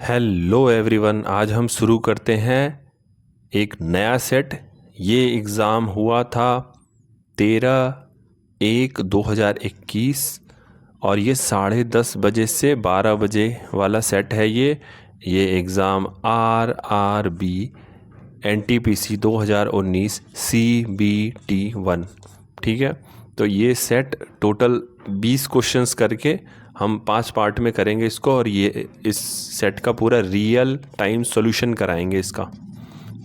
Hello everyone, आज हम शुरू करते हैं एक नया सेट। ये एग्ज़ाम हुआ था 13/1/2021 और ये 10:30 बजे से 12 बजे वाला सेट है। ये एग्ज़ाम RRB NTPC 2019 CBT 1, ठीक है। तो ये सेट टोटल 20 क्वेश्चंस करके हम 5 पार्ट में करेंगे इसको, और ये इस सेट का पूरा रियल टाइम सॉल्यूशन कराएंगे इसका,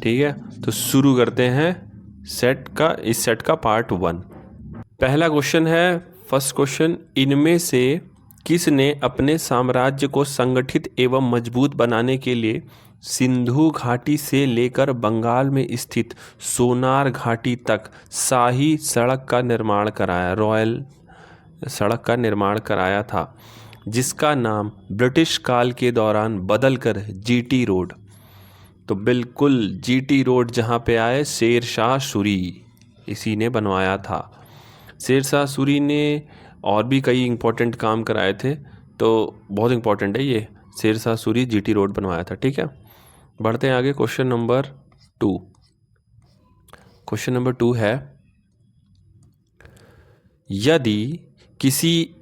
ठीक है। तो शुरू करते हैं इस सेट का पार्ट 1। पहला क्वेश्चन है, फर्स्ट क्वेश्चन, इनमें से किसने अपने साम्राज्य को संगठित एवं मजबूत बनाने के लिए सिंधु घाटी से लेकर बंगाल में स्थित सोनार घाटी तक शाही सड़क का निर्माण कराया, रॉयल सड़क का निर्माण कराया था, जिसका नाम ब्रिटिश काल के दौरान बदलकर जीटी रोड। तो बिल्कुल जीटी रोड जहाँ पे आए, शेर शाह सूरी इसी ने बनवाया था। शेर शाह सूरी ने और भी कई इम्पोर्टेंट काम कराए थे, तो बहुत इम्पोर्टेंट है ये, शेर शाह सूरी जीटी रोड बनवाया था, ठीक है। बढ़ते हैं आगे, क्वेश्चन नंबर 2। क्वेश्चन नंबर 2 है,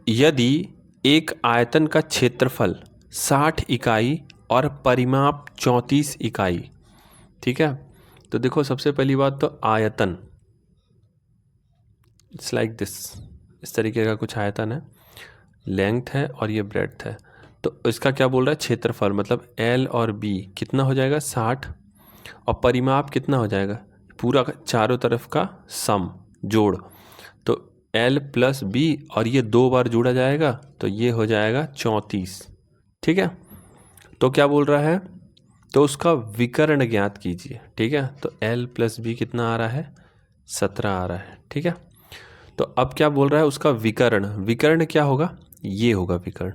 यदि एक आयतन का क्षेत्रफल 60 इकाई और परिमाप 34 इकाई, ठीक है। तो देखो, सबसे पहली बात तो आयतन, इट्स लाइक दिस, इस तरीके का कुछ आयतन है, लेंथ है और ये ब्रेड्थ है। तो इसका क्या बोल रहा है, क्षेत्रफल मतलब L और B कितना हो जाएगा 60, और परिमाप कितना हो जाएगा, पूरा चारों तरफ का सम जोड़, तो L + B, और ये 2 बार जोड़ा जाएगा तो ये हो जाएगा 34, ठीक है। तो क्या बोल रहा है, तो उसका विकर्ण ज्ञात कीजिए, ठीक है। तो L + B कितना आ रहा है, 17 आ रहा है, ठीक है। तो अब क्या बोल रहा है, उसका विकर्ण क्या होगा, ये होगा विकर्ण।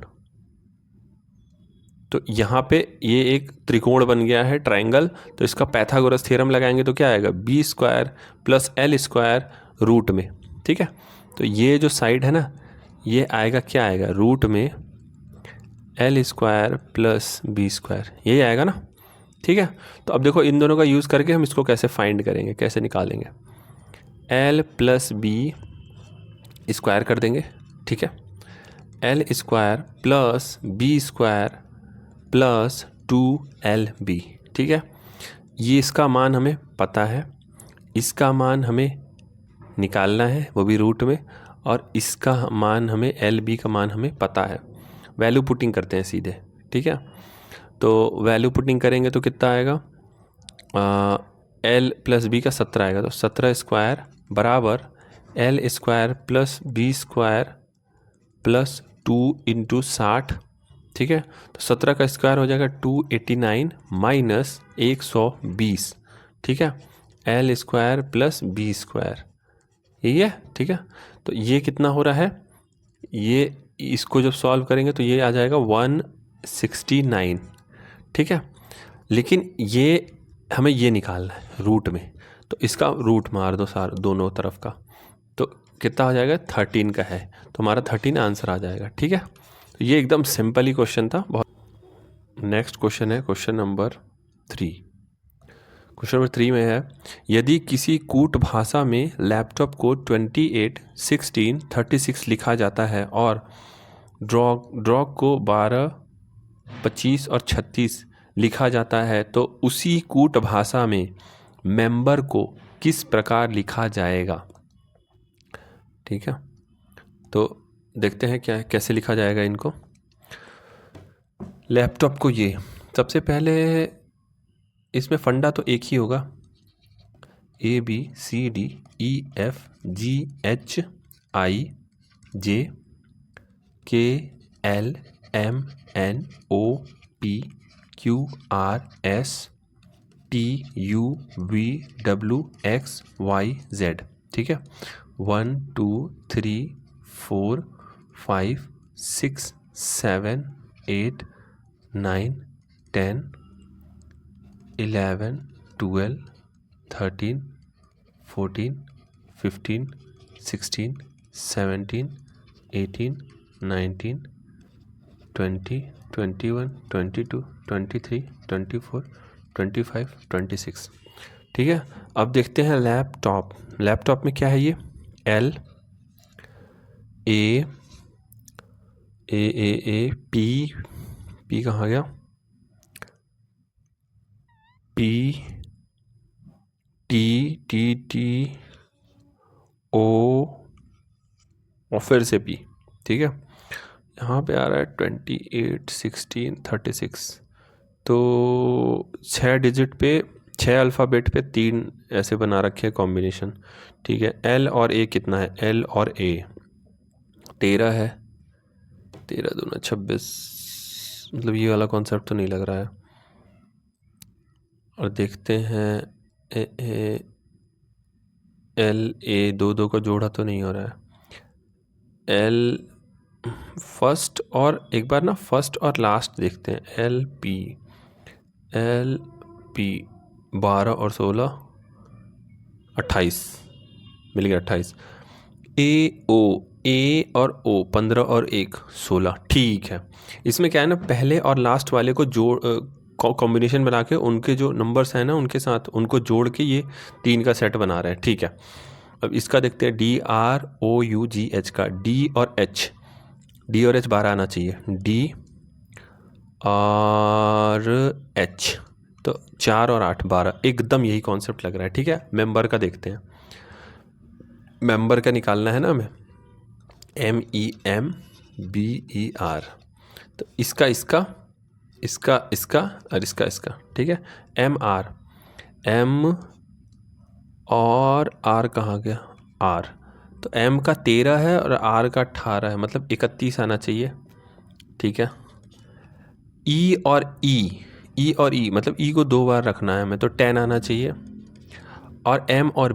तो यहाँ पे ये एक त्रिकोण बन गया है, ट्रायंगल। तो इसका पाइथागोरस थ्योरम लगाएंगे तो क्या आएगा, B² + L² रूट में, ठीक है। तो ये जो साइड है ना, ये आएगा, क्या आएगा, रूट में L² + B², यही आएगा ना, ठीक है। तो अब देखो, इन दोनों का यूज़ करके हम इसको कैसे फाइंड करेंगे, कैसे निकालेंगे। L + B स्क्वायर कर देंगे, ठीक है। L² + B² + 2LB, ठीक है। ये इसका मान हमें पता है, इसका मान हमें निकालना है, वो भी रूट में, और इसका मान हमें, LB का मान हमें पता है। वैल्यू पुटिंग करते हैं सीधे, ठीक है। तो वैल्यू पुटिंग करेंगे तो कितना आएगा, L + B का 17 आएगा, तो 17² बराबर L² + B² + 2 × 60, ठीक है। तो 17 का स्क्वायर हो जाएगा 289 - 120, ठीक है। L² + B², यही है, ठीक है। तो ये कितना हो रहा है, ये इसको जब सॉल्व करेंगे तो ये आ जाएगा 169, ठीक है। लेकिन ये हमें ये निकालना है रूट में, तो इसका रूट मार दो दोनों तरफ का, तो कितना हो जाएगा, 13 का है, तो हमारा 13 आंसर आ जाएगा, ठीक है। तो ये एकदम सिंपल ही क्वेश्चन था, बहुत। नेक्स्ट क्वेश्चन है क्वेश्चन नंबर 3। क्वेश्चन नंबर 3 में है, यदि किसी कूट भाषा में लैपटॉप को 28, 16, 36 लिखा जाता है और ड्रॉग को 12, 25 और 36 लिखा जाता है, तो उसी कूट भाषा में मेंबर को किस प्रकार लिखा जाएगा, ठीक है। तो देखते हैं क्या कैसे लिखा जाएगा इनको। लैपटॉप को, ये सबसे पहले इसमें फंडा तो एक ही होगा, ABCDEFGHIJKLMNOPQRSTUVWXYZ, ठीक है। 1 2 3 4 5 6 7 8 9 10 11 12 13 14 15 16 17 18 19 20, 21, 22, 23, 24, 25, 26। ठीक है, अब देखते हैं लैपटॉप। लैपटॉप में क्या है ये? L A P कहाँ गया? P T O और फिर से P। ठीक है, यहाँ पे आ रहा है 28, 16, 36। तो 6 डिजिट पे, 6 अल्फ़ाबेट पे 3 ऐसे बना रखे हैं कॉम्बिनेशन। ठीक है, L और A कितना है? L और A 13 है, 13 दूना 26। मतलब ये वाला कॉन्सेप्ट तो नहीं लग रहा है। और देखते हैं L A, दो का जोड़ा तो नहीं हो रहा है। L फर्स्ट, और एक बार ना फर्स्ट और लास्ट देखते हैं। L P 12 और 16 28, मिल गया 28। A और O 15 और 1 16। ठीक है, इसमें क्या है ना, पहले और लास्ट वाले को जोड़ कॉम्बिनेशन बना के उनके जो नंबर्स हैं ना उनके साथ उनको जोड़ के ये 3 का सेट बना रहे हैं। ठीक है, अब इसका देखते हैं DROUGH का। D और H 12 आना चाहिए। D और H, तो 4 और 8 12, एकदम यही कॉन्सेप्ट लग रहा है। ठीक है, मेंबर का देखते हैं। मेंबर का निकालना है ना हमें, MEMBER। तो इसका और इसका। ठीक है, MR, M और R कहाँ गया? R, तो M का 13 है और R का 18 है, मतलब 31 आना चाहिए। ठीक है, E और E मतलब E को 2 बार रखना है हमें, तो 10 आना चाहिए। और M और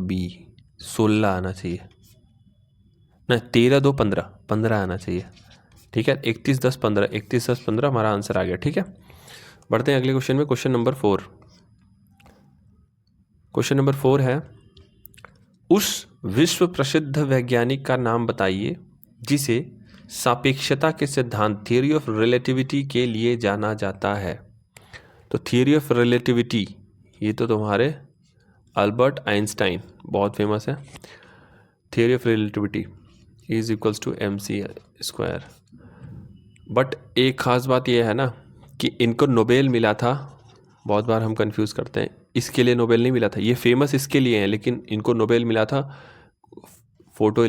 B 16 आना चाहिए ना, 13 2 15 आना चाहिए। ठीक है, 31 10 15, 31 10 15 हमारा आंसर आ गया। ठीक है, बढ़ते हैं अगले क्वेश्चन में। Question number 4। क्वेश्चन नंबर 4 है, उस विश्व प्रसिद्ध वैज्ञानिक का नाम बताइए जिसे सापेक्षता के सिद्धांत, थियरी ऑफ रिलेटिविटी के लिए जाना जाता है। तो थियरी ऑफ रिलेटिविटी, ये तो तुम्हारे अल्बर्ट आइंस्टाइन, बहुत फेमस है। Theory of relativity is equals to mc²। But एक ख़ास बात यह है ना कि इनको नोबेल मिला था, बहुत बार हम कंफ्यूज करते हैं, इसके लिए नोबेल नहीं मिला था। ये फेमस इसके लिए हैं, लेकिन इनको नोबेल मिला था फोटो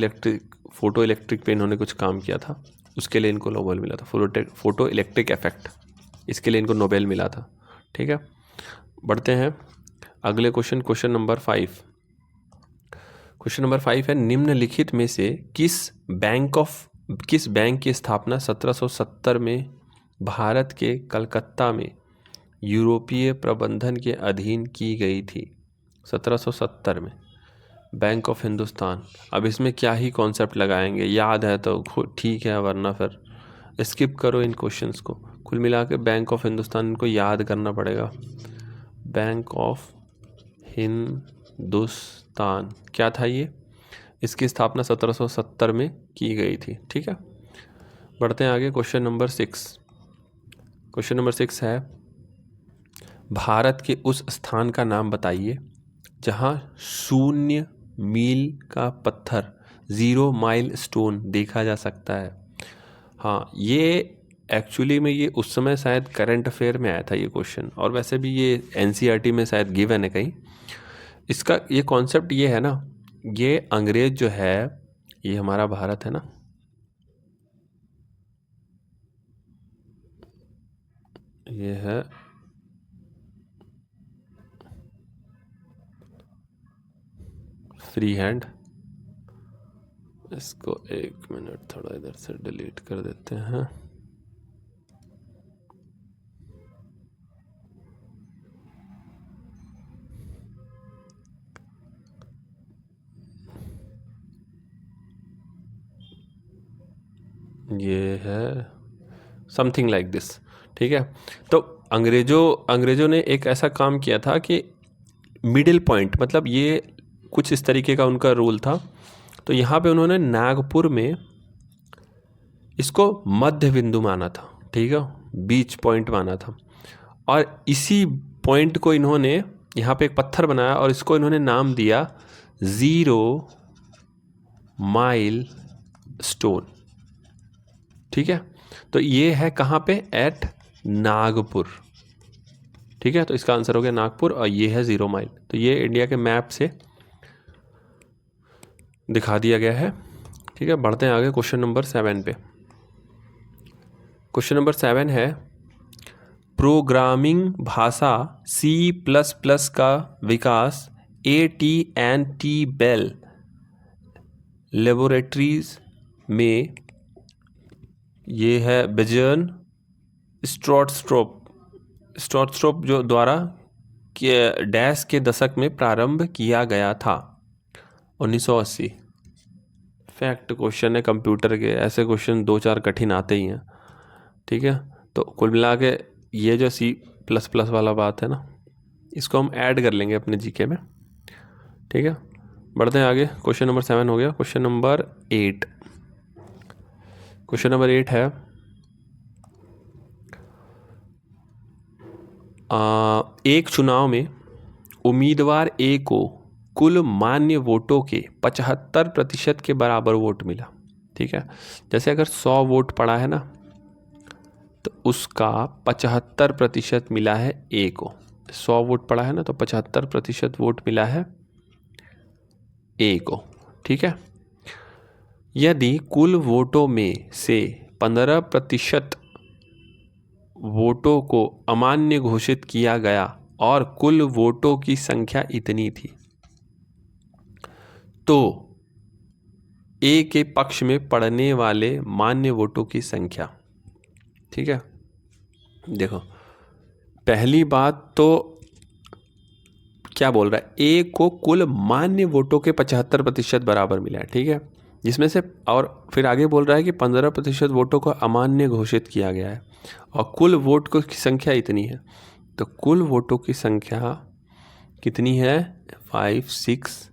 इलेक्ट्रिक पे इन्होंने कुछ काम किया था, उसके लिए इनको नोबेल मिला था। फोटो इलेक्ट्रिक इफेक्ट, इसके लिए इनको नोबेल मिला था। ठीक है, बढ़ते हैं अगले question. Question number 5। Question number 5 है, निम्नलिखित में से किस बैंक की स्थापना 1770 में भारत के कलकत्ता में यूरोपीय प्रबंधन के अधीन की गई थी? 1770 में बैंक ऑफ हिंदुस्तान। अब इसमें क्या ही कॉन्सेप्ट लगाएंगे, याद है तो ठीक है, वरना फिर स्किप करो इन क्वेश्चंस को। कुल मिला के बैंक ऑफ हिंदुस्तान इनको याद करना पड़ेगा। बैंक ऑफ हिंदुस्तान क्या था ये? इसकी स्थापना 1770 में की गई थी। ठीक है, बढ़ते हैं आगे। Question number 6। क्वेश्चन नंबर 6 है, भारत के उस स्थान का नाम बताइए जहां 0 मील का पत्थर, 0 माइल स्टोन देखा जा सकता है। हाँ, ये एक्चुअली में ये उस समय शायद करंट अफेयर में आया था ये क्वेश्चन, और वैसे भी ये NCERT में शायद गिवन है कहीं। इसका ये कॉन्सेप्ट ये है ना, ये अंग्रेज जो है, ये हमारा भारत है ना, ये है फ्री हैंड। इसको 1 मिनट थोड़ा इधर से डिलीट कर देते हैं। ये है समथिंग लाइक दिस। ठीक है, तो अंग्रेजों ने एक ऐसा काम किया था कि मिडिल पॉइंट, मतलब ये कुछ इस तरीके का उनका रूल था। तो यहाँ पे उन्होंने नागपुर में इसको मध्य बिंदु माना था, ठीक है, बीच पॉइंट माना था। और इसी पॉइंट को इन्होंने यहाँ पे एक पत्थर बनाया और इसको इन्होंने नाम दिया 0 माइल स्टोन, ठीक है। तो ये है कहाँ पे, एट नागपुर, ठीक है। तो इसका आंसर हो गया नागपुर और ये है 0 माइल। तो ये इंडिया के मैप से दिखा दिया गया है, ठीक है। बढ़ते हैं आगे क्वेश्चन नंबर 7 पे। क्वेश्चन नंबर 7 है प्रोग्रामिंग भाषा C++ का विकास AT&T बेल लेबोरेटरीज में, ये है बिजर्न स्ट्रोट्रोप जो द्वारा डैश के दशक में प्रारंभ किया गया था, 1980। फैक्ट क्वेश्चन है कंप्यूटर के, ऐसे क्वेश्चन 2-4 कठिन आते ही हैं, ठीक है। तो कुल मिला के ये जो C++ वाला बात है ना, इसको हम ऐड कर लेंगे अपने जीके में, ठीक है। बढ़ते हैं आगे, क्वेश्चन नंबर 7 हो गया। Question number 8। क्वेश्चन नंबर 8 है एक चुनाव में उम्मीदवार ए को कुल मान्य वोटों के 75% के बराबर वोट मिला, ठीक है। जैसे अगर 100 वोट पड़ा है ना, तो उसका 75% मिला है ए को। 100 वोट पड़ा है ना, तो 75% वोट मिला है ए को, ठीक है। यदि कुल वोटों में से 15% वोटों को अमान्य घोषित किया गया और कुल वोटों की संख्या इतनी थी, तो ए के पक्ष में पड़ने वाले मान्य वोटों की संख्या, ठीक है। देखो पहली बात तो क्या बोल रहा है, ए को कुल मान्य वोटों के 75% बराबर मिला है, ठीक है। जिसमें से, और फिर आगे बोल रहा है कि 15% वोटों को अमान्य घोषित किया गया है और कुल वोट की संख्या इतनी है। तो कुल वोटों की संख्या कितनी है, 5, 6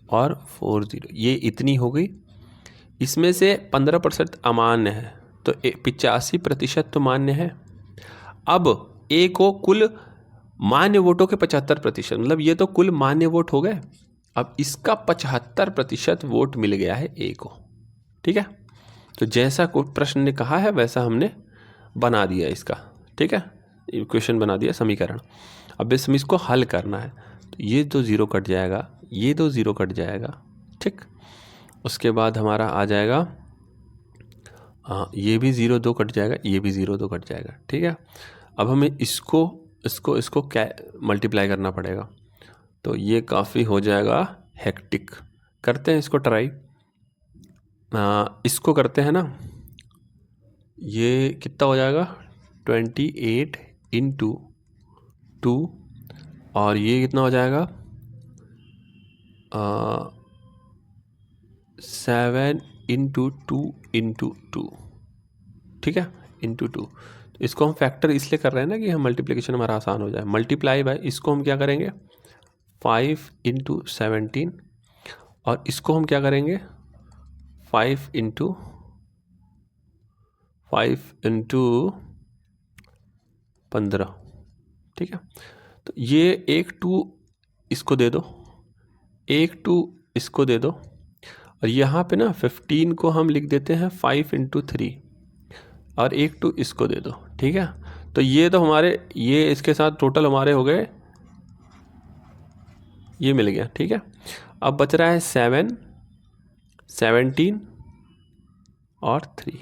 और 4 0, ये इतनी हो गई। इसमें से 15% अमान्य है, तो 85% तो मान्य है। अब ए को कुल मान्य वोटों के 75%, मतलब ये तो कुल मान्य वोट हो गए। अब इसका 75% वोट मिल गया है ए को, ठीक है। तो जैसा प्रश्न ने कहा है वैसा हमने बना दिया इसका, ठीक है, इक्वेशन बना दिया, समीकरण। अब इसको हल करना है, तो ये तो 0 कट जाएगा, ये तो 0 कट जाएगा, ठीक। उसके बाद हमारा आ जाएगा, ये भी 0 2 कट जाएगा, ये भी 0 2 कट जाएगा, ठीक है। अब हमें इसको क्या मल्टीप्लाई करना पड़ेगा, तो ये काफ़ी हो जाएगा हेक्टिक। करते हैं इसको ट्राई, इसको करते हैं ना, ये कितना हो जाएगा, 28 × 2, और ये कितना हो जाएगा 7 × 2 × 2, ठीक है, × 2। तो इसको हम फैक्टर इसलिए कर रहे हैं ना कि हम मल्टीप्लिकेशन हमारा आसान हो जाए। मल्टीप्लाई बाय, इसको हम क्या करेंगे 5 × 17, और इसको हम क्या करेंगे 5 × 15, ठीक है। तो ये एक 2 इसको दे दो, एक 2 इसको दे दो, और यहाँ पे ना 15 को हम लिख देते हैं 5 × 3, और एक 2 इसको दे दो, ठीक है। तो ये तो हमारे, ये इसके साथ टोटल हमारे हो गए, ये मिल गया, ठीक है। अब बच रहा है 7, 17 और 3,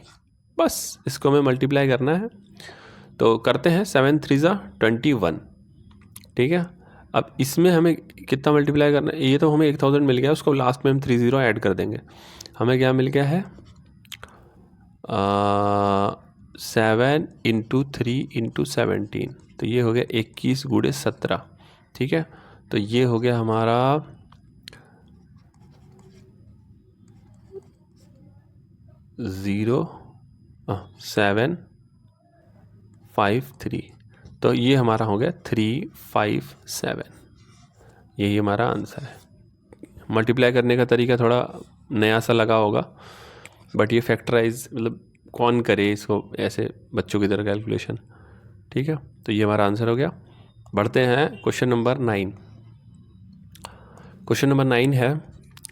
बस इसको हमें मल्टीप्लाई करना है। तो करते हैं, 7 3 21, ठीक है। अब इसमें हमें कितना मल्टीप्लाई करना है, ये तो हमें 1000 मिल गया, उसको लास्ट में हम 30 ऐड कर देंगे। हमें क्या मिल गया है 7 × 3 × 17, तो ये हो गया 21 × 17, ठीक है। तो ये हो गया हमारा 7 5 3, तो ये हमारा हो गया 357, यही हमारा आंसर है। मल्टीप्लाई करने का तरीका थोड़ा नया सा लगा होगा, बट ये फैक्टराइज मतलब कौन करे इसको ऐसे बच्चों की तरह कैलकुलेशन। ठीक है, तो ये हमारा आंसर हो गया। बढ़ते हैं क्वेश्चन नंबर 9। क्वेश्चन नंबर 9 है,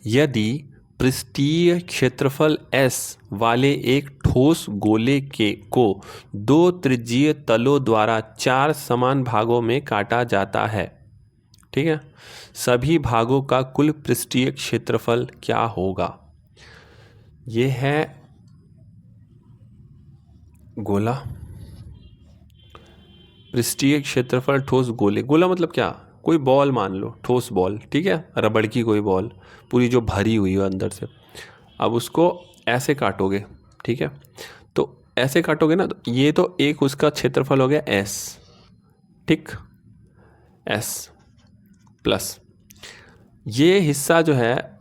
यदि पृष्ठीय क्षेत्रफल S वाले एक ठोस गोले को 2 त्रिज्यीय तलों द्वारा 4 समान भागों में काटा जाता है, ठीक है, सभी भागों का कुल पृष्ठीय क्षेत्रफल क्या होगा। ये है गोला, पृष्ठीय क्षेत्रफल ठोस गोले, गोला मतलब क्या, कोई बॉल मान लो, ठोस बॉल, ठीक है, रबड़ की कोई बॉल पूरी जो भरी हुई है अंदर से। अब उसको ऐसे काटोगे, ठीक है, तो ऐसे काटोगे ना, तो ये तो एक उसका क्षेत्रफल हो गया S, ठीक, S प्लस ये हिस्सा जो है,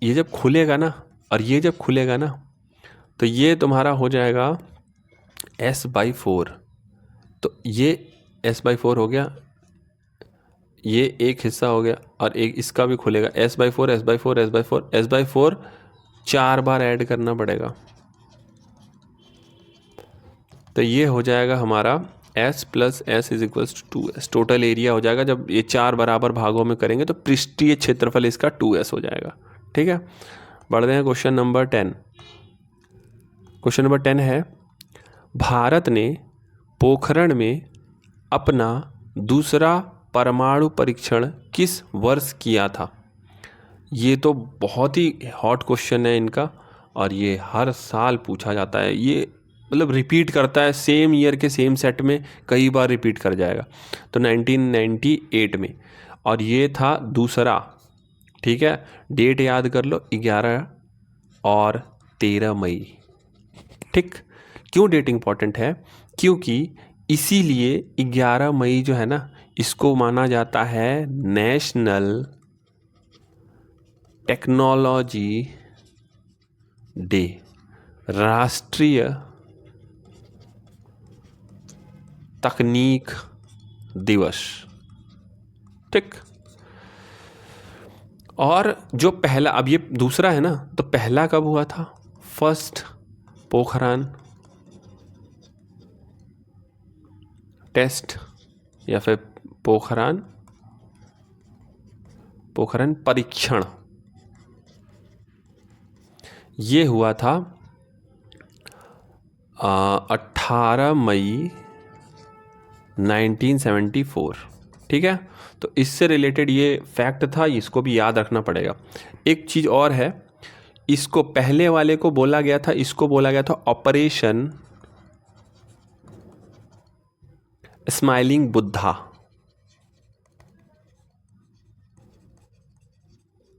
ये जब खुलेगा ना और ये जब खुलेगा ना, तो ये तुम्हारा हो जाएगा S/4। तो ये S/4 हो गया, ये एक हिस्सा हो गया, और एक इसका भी खुलेगा, S/4 S/4 S/4 S/4 4 बार ऐड करना पड़ेगा। तो ये हो जाएगा हमारा S + S = 2S। Total area हो जाएगा, जब ये 4 बराबर भागों में करेंगे तो पृष्ठीय क्षेत्रफल इसका 2S हो जाएगा। ठीक है, बढ़ते हैं क्वेश्चन नंबर 10। क्वेश्चन नंबर 10 है, भारत ने पोखरण में अपना दूसरा परमाणु परीक्षण किस वर्ष किया था। ये तो बहुत ही हॉट क्वेश्चन है इनका, और ये हर साल पूछा जाता है, ये मतलब रिपीट करता है, सेम ईयर के सेम सेट में कई बार रिपीट कर जाएगा। तो 1998 में, और ये था दूसरा, ठीक है, डेट याद कर लो, 11 और 13 मई। ठीक, क्यों डेट इंपॉर्टेंट है, क्योंकि इसीलिए 11 मई जो है ना, इसको माना जाता है नेशनल टेक्नोलॉजी डे, राष्ट्रीय तकनीक दिवस। ठीक, और जो पहला, अब ये दूसरा है ना, तो पहला कब हुआ था, फर्स्ट पोखरान टेस्ट या फिर पोखरान परीक्षण, ये हुआ था 18 मई 1974। ठीक है, तो इससे रिलेटेड ये फैक्ट था, इसको भी याद रखना पड़ेगा। एक चीज़ और है, इसको पहले वाले को बोला गया था, इसको बोला गया था ऑपरेशन स्माइलिंग बुद्धा।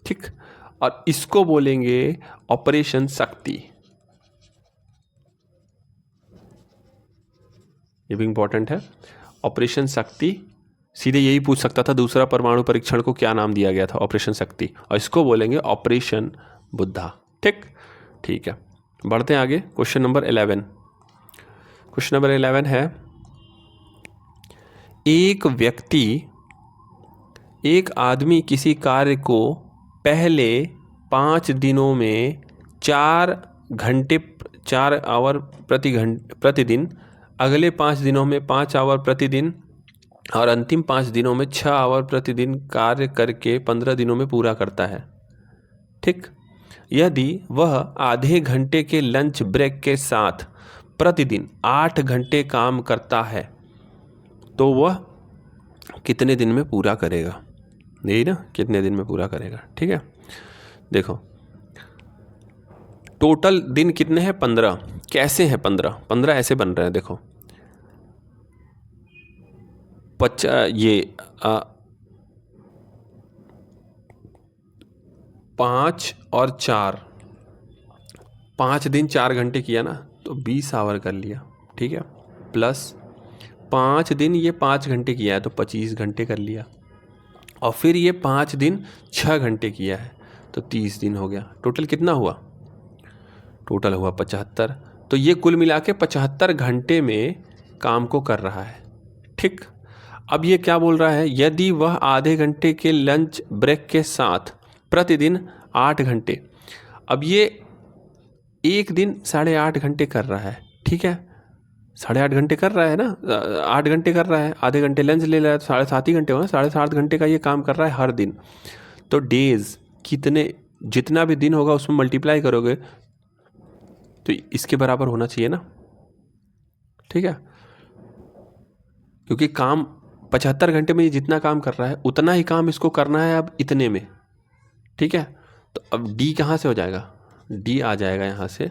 ठीक, और इसको बोलेंगे ऑपरेशन शक्ति। ये भी इंपॉर्टेंट है, ऑपरेशन शक्ति। सीधे यही पूछ सकता था, दूसरा परमाणु परीक्षण को क्या नाम दिया गया था, ऑपरेशन शक्ति, और इसको बोलेंगे ऑपरेशन बुद्धा। ठीक है, बढ़ते हैं आगे। Question number 11। क्वेश्चन नंबर 11 है, एक आदमी किसी कार्य को पहले 5 दिनों में 4 आवर प्रतिदिन, अगले 5 दिनों में 5 आवर प्रतिदिन, और अंतिम 5 दिनों में 6 आवर प्रतिदिन कार्य करके 15 दिनों में पूरा करता है। ठीक, यदि वह आधे घंटे के लंच ब्रेक के साथ प्रतिदिन 8 घंटे काम करता है, तो वह कितने दिन में पूरा करेगा। यही ना, कितने दिन में पूरा करेगा। ठीक है, देखो टोटल दिन कितने हैं, 15। कैसे हैं 15 ऐसे बन रहे हैं, देखो 5 और 4, 5 दिन 4 घंटे किया ना, तो 20 आवर कर लिया। ठीक है, प्लस 5 दिन ये 5 घंटे किया है, तो 25 घंटे कर लिया, और फिर ये 5 दिन 6 घंटे किया है, तो 30 दिन हो गया। टोटल कितना हुआ, टोटल हुआ 75। तो ये कुल मिला के 75 घंटे में काम को कर रहा है। ठीक, अब ये क्या बोल रहा है, यदि वह आधे घंटे के लंच ब्रेक के साथ प्रतिदिन 8 घंटे, अब ये एक दिन 8.5 घंटे कर रहा है, ठीक है, 8.5 घंटे कर रहा है ना, 8 घंटे कर रहा है, आधे घंटे लंच ले रहा है, तो 7.5 ही घंटे हो ना, 7.5 घंटे का ये काम कर रहा है हर दिन। तो डेज कितने, जितना भी दिन होगा उसमें मल्टीप्लाई करोगे तो इसके बराबर होना चाहिए ना, ठीक है, क्योंकि काम 75 घंटे में ये जितना काम कर रहा है उतना ही काम इसको करना है अब इतने में, ठीक है। तो अब डी कहाँ से हो जाएगा, डी आ जाएगा यहाँ से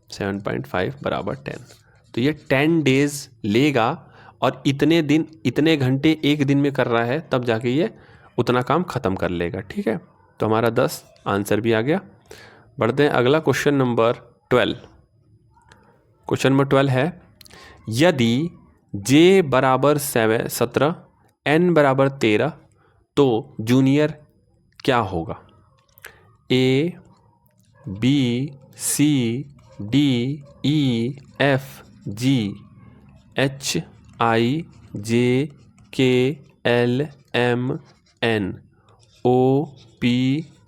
7.5 बराबर 10। तो ये 10 डेज लेगा और इतने दिन इतने घंटे एक दिन में कर रहा है, तब जाके ये उतना काम ख़त्म कर लेगा, ठीक है। तो हमारा 10 आंसर भी आ गया। बढ़ते हैं अगला क्वेश्चन नंबर 12। क्वेश्चन नंबर 12 है, यदि j बराबर 17 n बराबर 13 तो जूनियर क्या होगा। A B C D E F G H I J K L M N O P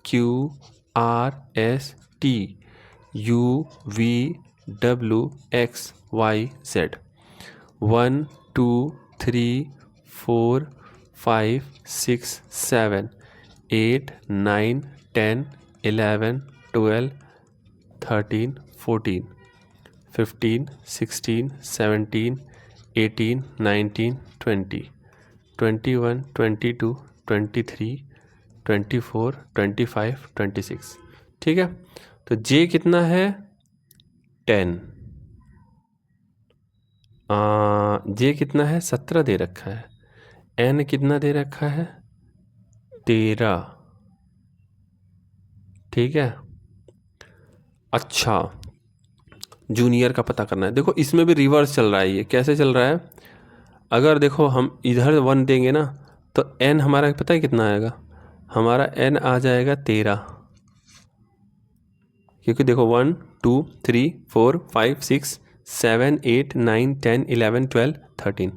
Q R S T U V W X Y Z। 1 2 3 4 5 6 7 8 9 10 11 12 13 14 15 16 17 18 19 20 21 22 23 24 25 26, ठीक है। तो जे कितना है 10, जे कितना है 17 दे रखा है, एन कितना दे रखा है 13, ठीक है। अच्छा, जूनियर का पता करना है। देखो इसमें भी रिवर्स चल रहा है, ये कैसे चल रहा है, अगर देखो हम इधर 1 देंगे ना तो एन हमारा पता है कितना आएगा, हमारा एन आ जाएगा 13, क्योंकि देखो 1 2 3 4 5 6 7 8 9 10 11 12 13,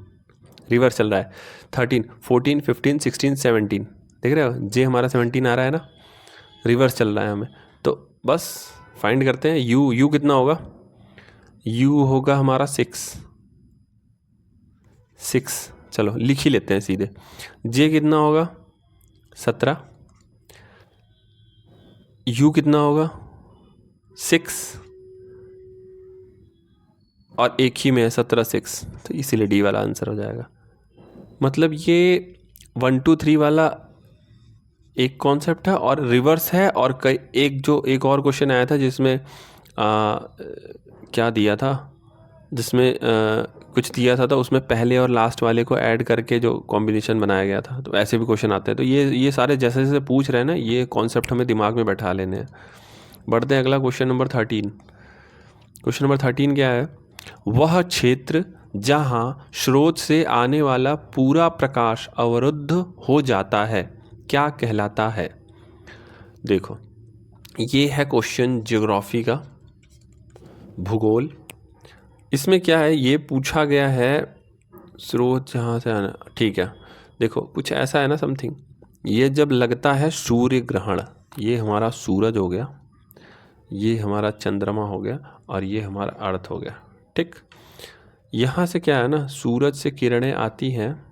रिवर्स चल रहा है। 13 14 15 16 17, देख रहे हो जे हमारा 17 आ रहा है ना, रिवर्स चल रहा है हमें। तो बस फाइंड करते हैं यू कितना होगा, यू होगा हमारा 6, चलो लिख ही लेते हैं सीधे। जे कितना होगा 17, यू कितना होगा 6 और एक ही में है 17 6, तो इसीलिए डी वाला आंसर हो जाएगा। मतलब ये 1 2 3 वाला एक कॉन्सेप्ट है और रिवर्स है, और कई एक और क्वेश्चन आया था जिसमें क्या दिया था, जिसमें कुछ दिया था तो उसमें पहले और लास्ट वाले को ऐड करके जो कॉम्बिनेशन बनाया गया था। तो ऐसे भी क्वेश्चन आते हैं। तो ये सारे जैसे जैसे पूछ रहे हैं ना, ये कॉन्सेप्ट हमें दिमाग में बैठा लेने हैं। बढ़ते हैं अगला क्वेश्चन नंबर 13। क्वेश्चन नंबर 13 क्या है, वह क्षेत्र जहाँ स्रोत से आने वाला पूरा प्रकाश अवरुद्ध हो जाता है क्या कहलाता है। देखो ये है क्वेश्चन ज्योग्राफी का, भूगोल। इसमें क्या है, ये पूछा गया है स्रोत जहाँ से आना, ठीक है। देखो कुछ ऐसा है ना समथिंग, ये जब लगता है सूर्य ग्रहण, ये हमारा सूरज हो गया, ये हमारा चंद्रमा हो गया और ये हमारा अर्थ हो गया, ठीक। यहाँ से क्या है ना, सूरज से किरणें आती हैं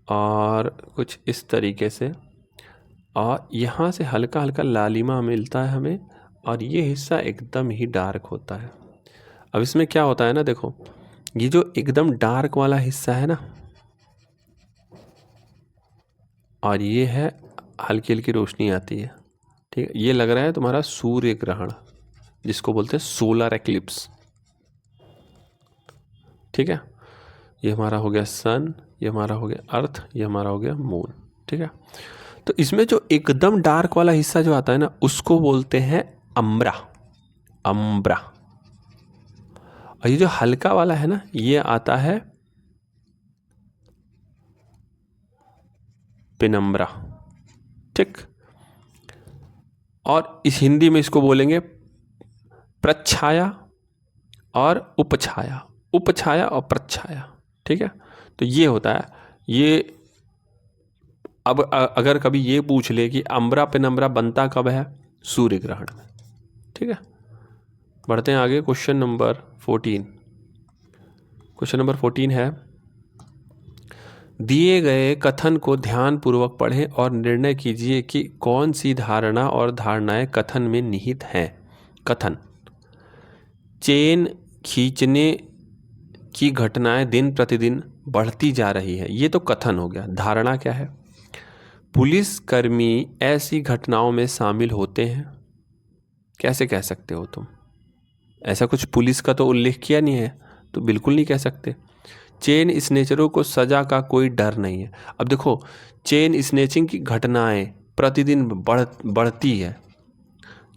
और कुछ इस तरीके से, और यहाँ से हल्का हल्का लालिमा मिलता है हमें, और ये हिस्सा एकदम ही डार्क होता है। अब इसमें क्या होता है ना, देखो ये जो एकदम डार्क वाला हिस्सा है ना, और ये है हल्की हल्की रोशनी आती है, ठीक है। ये लग रहा है तुम्हारा सूर्य ग्रहण, जिसको बोलते हैं सोलर एक्लिप्स, ठीक है। ये हमारा हो गया सन, ये हमारा हो गया अर्थ, ये हमारा हो गया मून, ठीक है। तो इसमें जो एकदम डार्क वाला हिस्सा जो आता है ना, उसको बोलते हैं अम्ब्रा, अम्ब्रा। और ये जो हल्का वाला है ना, ये आता है पेनम्ब्रा, ठीक। और इस हिंदी में इसको बोलेंगे प्रच्छाया और उपछाया, उपछाया और प्रच्छाया, ठीक है। तो ये होता है ये। अब अगर कभी ये पूछ ले कि अम्ब्रा पेनम्ब्रा बनता कब है, सूर्य ग्रहण में, ठीक है। बढ़ते हैं आगे। Question number 14। क्वेश्चन नंबर 14 है, दिए गए कथन को ध्यानपूर्वक पढ़ें और निर्णय कीजिए कि कौन सी धारणा और धारणाएं कथन में निहित हैं। कथन, चेन खींचने की घटनाएं दिन प्रतिदिन बढ़ती जा रही है, ये तो कथन हो गया। धारणा क्या है? पुलिसकर्मी ऐसी घटनाओं में शामिल होते हैं। कैसे कह सकते हो तुम? ऐसा कुछ पुलिस का तो उल्लेख किया नहीं है, तो बिल्कुल नहीं कह सकते। चेन स्नेचरों को सजा का कोई डर नहीं है। अब देखो, चेन स्नेचिंग की घटनाएं प्रतिदिन बढ़ती है।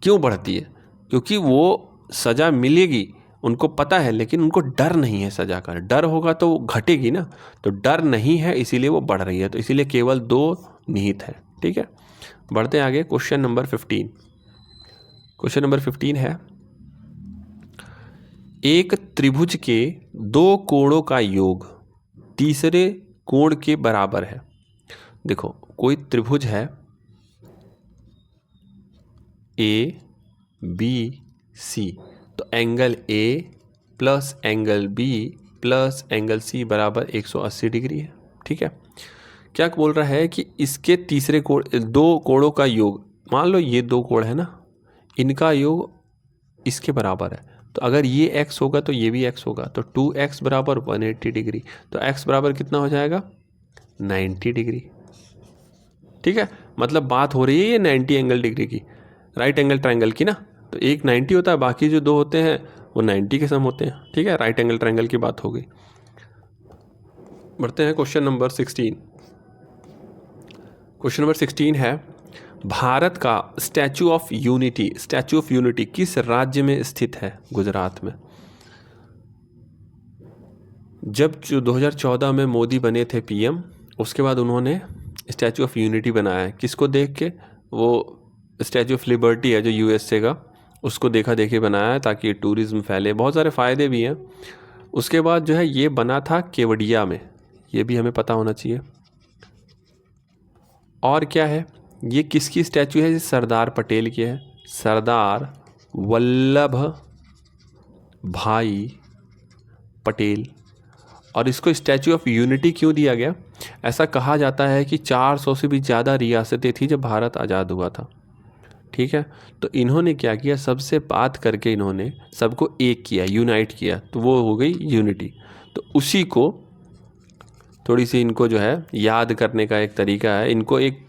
क्यों बढ़ती है? क्योंकि वो सजा मिलेगी, उनको पता है, लेकिन उनको डर नहीं है सजा का। डर होगा तो वो घटेगी ना, तो डर नहीं है इसीलिए वो बढ़ रही है। तो इसीलिए केवल 2 निहित है। ठीक है, बढ़ते हैं आगे। Question number 15। क्वेश्चन नंबर 15 है, एक त्रिभुज के 2 कोणों का योग तीसरे कोण के बराबर है। देखो, कोई त्रिभुज है ए बी सी, तो angle A plus angle B plus angle C बराबर 180 डिग्री है। ठीक है, क्या बोल रहा है कि इसके तीसरे कोण, 2 कोणों का योग, मान लो ये 2 कोण है ना, इनका योग इसके बराबर है। तो अगर ये x होगा तो ये भी x होगा, तो 2x बराबर 180 डिग्री। तो x बराबर कितना हो जाएगा? 90 डिग्री। ठीक है, मतलब बात हो रही है ये 90 एंगल डिग्री की, राइट एंगल ट्रायंगल की ना। तो एक 90 होता है, बाकी जो 2 होते हैं वो 90 के सम होते हैं। ठीक है, राइट एंगल ट्रायंगल की बात हो गई। बढ़ते हैं क्वेश्चन नंबर 16। क्वेश्चन नंबर 16 है, भारत का स्टैचू ऑफ यूनिटी किस राज्य में स्थित है? गुजरात में। जब 2014 में मोदी बने थे पीएम, उसके बाद उन्होंने स्टैचू ऑफ यूनिटी बनाया है। किसको देख के? वो स्टैचू ऑफ लिबर्टी है जो यूएसए का, उसको देखा देखे बनाया है ताकि टूरिज्म फैले। बहुत सारे फ़ायदे भी हैं। उसके बाद जो है ये बना था केवड़िया में, ये भी हमें पता होना चाहिए। और क्या है, ये किसकी स्टैचू है? सरदार पटेल की है, सरदार वल्लभ भाई पटेल। और इसको स्टैचू ऑफ यूनिटी क्यों दिया गया? ऐसा कहा जाता है कि 400 से भी ज़्यादा रियासतें थी जब भारत आज़ाद हुआ था। ठीक है, तो इन्होंने क्या किया, सबसे बात करके इन्होंने सबको एक किया, यूनाइट किया, तो वो हो गई यूनिटी। तो उसी को थोड़ी सी इनको जो है याद करने का एक तरीका है, इनको एक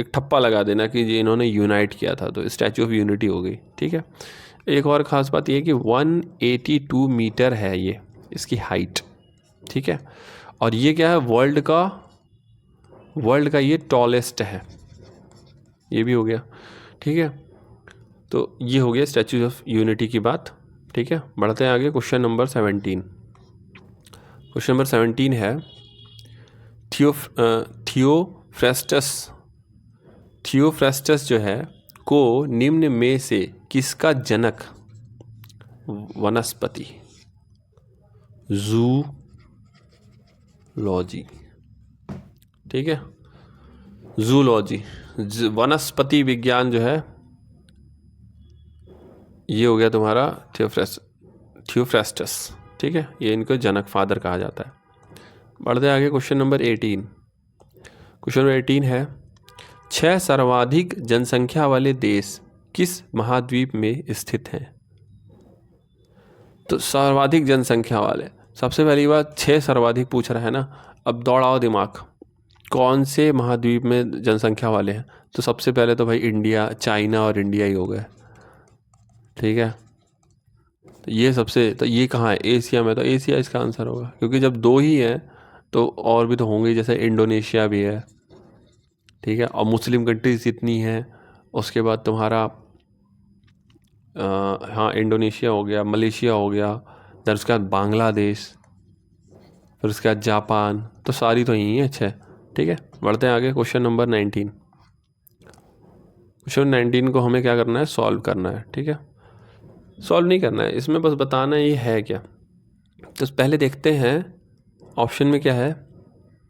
ठप्पा लगा देना कि ये इन्होंने यूनाइट किया था, तो स्टैचू ऑफ यूनिटी हो गई। ठीक है, एक और ख़ास बात ये कि 182 मीटर है ये इसकी हाइट। ठीक है, और ये क्या है, वर्ल्ड का ये टॉलेस्ट है, ये भी हो गया। ठीक है, तो ये हो गया स्टैचू ऑफ यूनिटी की बात। ठीक है, बढ़ते हैं आगे। Question number 17। क्वेश्चन नंबर 17 है, थियोफ्रेस्टस जो है को निम्न में से किसका जनक वनस्पति जूलॉजी, ठीक है, जूलॉजी वनस्पति विज्ञान जो है ये हो गया तुम्हारा थियोफ्रेस्टस। ठीक है, ये इनको जनक फादर कहा जाता है। बढ़ते आगे। Question number 18। क्वेश्चन नंबर 18 है, 6 सर्वाधिक जनसंख्या वाले देश किस महाद्वीप में स्थित हैं? तो सर्वाधिक जनसंख्या वाले, सबसे पहली बात 6 सर्वाधिक पूछ रहा है ना। अब दौड़ाओ दिमाग, कौन से महाद्वीप में जनसंख्या वाले हैं? तो सबसे पहले तो भाई इंडिया, चाइना और इंडिया ही हो गए। ठीक है, तो ये तो ये कहाँ है? एशिया में, तो एशिया इसका आंसर होगा, क्योंकि जब 2 ही हैं तो और भी तो होंगे, जैसे इंडोनेशिया भी है। ठीक है, और मुस्लिम कंट्रीज इतनी हैं। उसके बाद तुम्हारा हाँ इंडोनेशिया हो गया, मलेशिया हो गया, फिर उसके बाद बांग्लादेश, फिर उसके बाद जापान, तो सारी तो यही है 6। ठीक है, बढ़ते हैं आगे। Question number 19। क्वेश्चन 19 को हमें क्या करना है? सॉल्व करना है। ठीक है, सॉल्व नहीं करना है, इसमें बस बताना ये है क्या। तो पहले देखते हैं ऑप्शन में क्या है,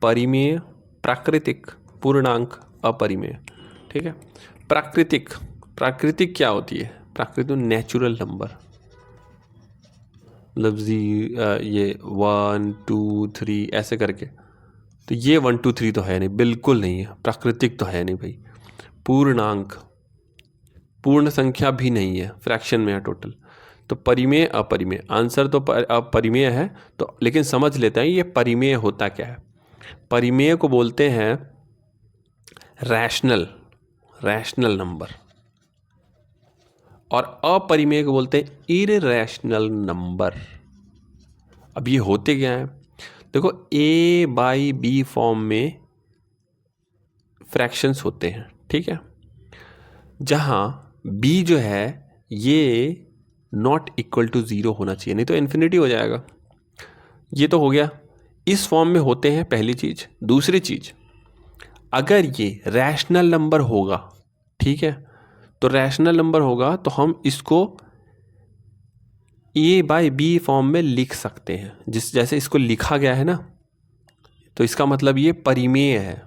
परिमेय, प्राकृतिक, पूर्णांक, अपरिमेय। ठीक है, प्राकृतिक क्या होती है? प्राकृतिक नेचुरल नंबर। मतलब ये 1 2 3 ऐसे करके, तो ये 1 2 3 तो है नहीं, बिल्कुल नहीं है, प्राकृतिक तो है नहीं भाई। पूर्णांक, पूर्ण संख्या भी नहीं है, फ्रैक्शन में है टोटल। तो परिमेय अपरिमेय, आंसर तो अपरिमेय है। तो लेकिन समझ लेते हैं ये परिमेय होता क्या है। परिमेय को बोलते हैं रैशनल नंबर, और अपरिमेय को बोलते हैं इररैशनल नंबर। अब ये होते क्या है, देखो A/B फॉर्म में फ्रैक्शंस होते हैं, ठीक है, जहां B जो है ये नॉट इक्वल टू 0 होना चाहिए, नहीं तो इन्फिनिटी हो जाएगा। ये तो हो गया, इस फॉर्म में होते हैं, पहली चीज। दूसरी चीज, अगर ये रैशनल नंबर होगा, ठीक है, तो रैशनल नंबर होगा तो हम इसको A/B फॉर्म में लिख सकते हैं, जैसे इसको लिखा गया है ना, तो इसका मतलब ये परिमेय है।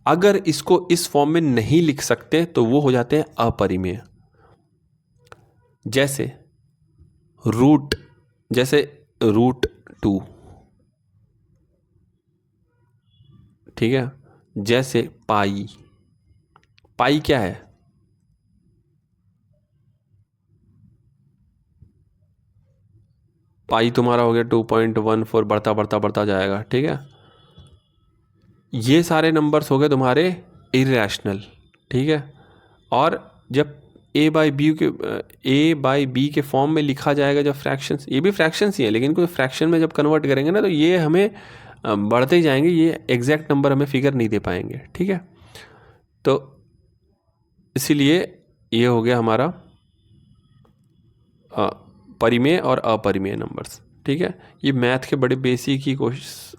अगर इसको इस फॉर्म में नहीं लिख सकते तो वो हो जाते हैं अपरिमेय। जैसे √2, ठीक है, जैसे पाई क्या है, पाई तुम्हारा हो गया 2.14, बढ़ता जाएगा, ठीक है। ये सारे नंबर्स हो गए तुम्हारे इरैशनल, ठीक है। और जब A/B के फॉर्म में लिखा जाएगा जब फ्रैक्शंस, ये भी फ्रैक्शंस ही है, लेकिन कोई फ्रैक्शन में जब कन्वर्ट करेंगे ना, तो ये हमें बढ़ते ही जाएंगे, ये एग्जैक्ट नंबर हमें फिगर नहीं दे पाएंगे, ठीक है। तो इसीलिए ये हो गया हमारा परिमेय और अपरिमेय नंबर्स, ठीक है। ये मैथ के बड़े बेसिक ही कोशिश,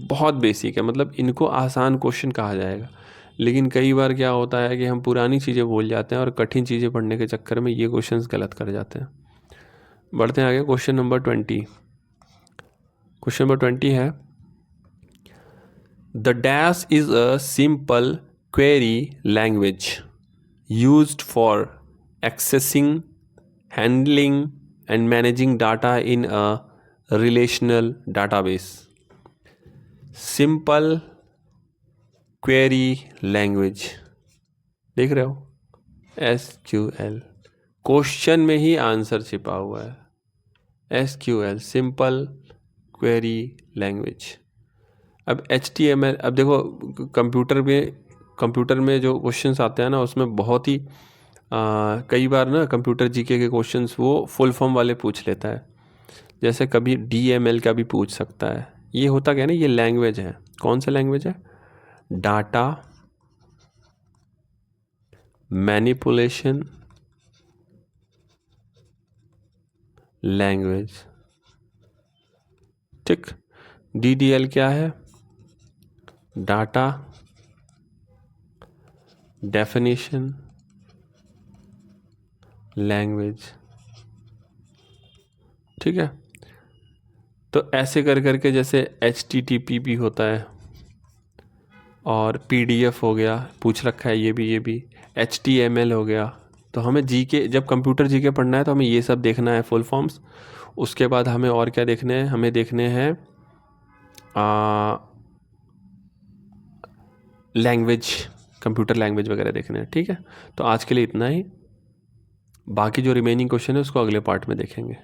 बहुत बेसिक है, मतलब इनको आसान क्वेश्चन कहा जाएगा। लेकिन कई बार क्या होता है कि हम पुरानी चीज़ें भूल जाते हैं और कठिन चीज़ें पढ़ने के चक्कर में ये क्वेश्चंस गलत कर जाते हैं। बढ़ते हैं आगे, क्वेश्चन नंबर 20। क्वेश्चन नंबर 20 है, the dash is a simple query language used for accessing, handling and managing data in a relational database. Simple query language, देख रहे हो, SQL। क्वेश्चन में ही आंसर छिपा हुआ है, SQL, सिंपल क्वेरी लैंग्वेज। अब HTML, अब देखो कंप्यूटर में जो क्वेश्चंस आते हैं ना, उसमें बहुत ही कई बार ना कंप्यूटर जीके के क्वेश्चंस वो फुल फॉर्म वाले पूछ लेता है, जैसे कभी DML का भी पूछ सकता है। ये होता क्या है ना, ये लैंग्वेज है, कौन सा लैंग्वेज है, डाटा मैनिपुलेशन लैंग्वेज, ठीक। DDL क्या है, डाटा डेफिनेशन लैंग्वेज, ठीक है। तो ऐसे कर करके, जैसे HTTP भी होता है, और PDF हो गया, पूछ रखा है ये भी HTML हो गया। तो हमें जीके, जब कंप्यूटर जीके पढ़ना है तो हमें ये सब देखना है, फुल फॉर्म्स। उसके बाद हमें और क्या देखने हैं, हमें देखने हैं लैंग्वेज, कंप्यूटर लैंग्वेज वगैरह देखने हैं, ठीक है। तो आज के लिए इतना ही, बाकी जो रिमेनिंग क्वेश्चन है उसको अगले पार्ट में देखेंगे।